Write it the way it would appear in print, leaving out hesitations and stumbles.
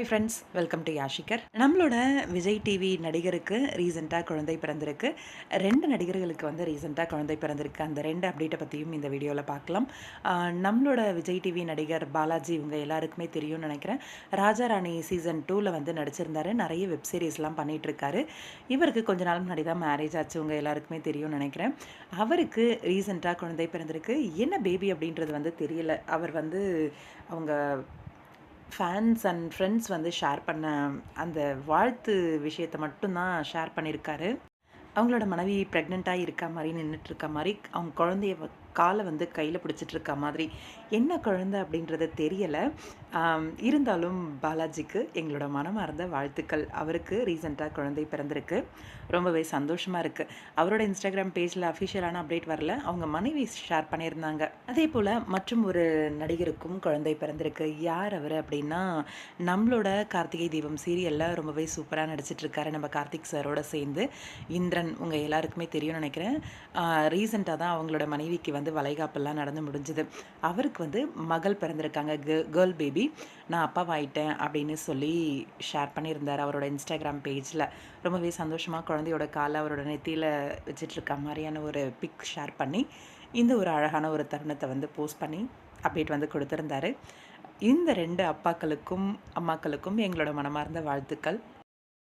Hi friends, welcome to Yashikar. நம்மளோட Vijay TV நடிகருக்கு ரீசெண்டாக குழந்தை பிறந்திருக்கு. 2 நடிகர்களுக்கு வந்து ரீசெண்டாக குழந்தை பிறந்திருக்கு. அந்த 2 அப்டேட்டை பற்றியும் இந்த வீடியோவில் பார்க்கலாம். நம்மளோட விஜய் டிவி நடிகர் பாலாஜி இவங்க எல்லாருக்குமே தெரியும்னு நினைக்கிறேன். ராஜா ராணி சீசன் 2ல் வந்து நடிச்சிருந்தாரு. நிறைய வெப் சீரிஸ்லாம் பண்ணிகிட்ருக்காரு. இவருக்கு கொஞ்ச நாள் முன்னாடி தான் மேரேஜ் ஆச்சு. உங்கள் எல்லாருக்குமே தெரியும்னு நினைக்கிறேன். அவருக்கு ரீசெண்டாக குழந்தை பிறந்திருக்கு. என்ன பேபி அப்படின்றது வந்து தெரியல. அவர் வந்து அவங்க ஃபேன்ஸ் அண்ட் ஃப்ரெண்ட்ஸ் வந்து ஷேர் பண்ண அந்த வாழ்த்து விஷயத்த மட்டும் தான் ஷேர் பண்ணியிருக்காரு. அவங்களோட மனைவி ப்ரெக்னெண்ட்டாக இருக்க மாதிரி நின்றுட்டுருக்க மாதிரி, அவங்க குழந்தைய காலை வந்து கையில் பிடிச்சிட்டு இருக்க மாதிரி. என்ன குழந்தை அப்படின்றது தெரியலை. இருந்தாலும் பாலாஜிக்கு எங்களோட மனமார்ந்த வாழ்த்துக்கள். அவருக்கு ரீசெண்டாக குழந்தை பிறந்திருக்கு. ரொம்பவே சந்தோஷமாக இருக்குது. அவரோட இன்ஸ்டாகிராம் பேஜில் அஃபிஷியலான அப்டேட் வரல. அவங்க மனைவி ஷேர் பண்ணியிருந்தாங்க. அதே போல் மற்றும் ஒரு நடிகருக்கும் குழந்தை பிறந்திருக்கு. யார் அவர் அப்படின்னா, நம்மளோட கார்த்திகை தீபம் சீரியலில் ரொம்பவே சூப்பராக நடிச்சிட்ருக்காரு நம்ம கார்த்திக் சாரோட சேர்ந்து. இந்திரன் உங்கள் எல்லாருக்குமே தெரியும்னு நினைக்கிறேன். ரீசெண்டாக தான் அவங்களோட மனைவிக்கு வந்து வளைகாப்பெல்லாம் நடந்து முடிஞ்சுது. அவருக்கு வந்து மகள் பிறந்திருக்காங்க, கேர்ள் பேபி. நான் அப்பாவாயிட்டேன் அப்படின்னு சொல்லி ஷேர் பண்ணியிருந்தார் அவரோட இன்ஸ்டாகிராம் பேஜில். ரொம்பவே சந்தோஷமாக குழந்தையோட காலை அவரோட நெத்தியில் வச்சிட்ருக்க மாதிரியான ஒரு பிக் ஷேர் பண்ணி, இந்த ஒரு அழகான ஒரு தருணத்தை வந்து போஸ்ட் பண்ணி அப்டேட் வந்து கொடுத்துருந்தாரு. இந்த 2 அப்பாக்களுக்கும் அம்மாக்களுக்கும் எங்களோட மனமார்ந்த வாழ்த்துக்கள்.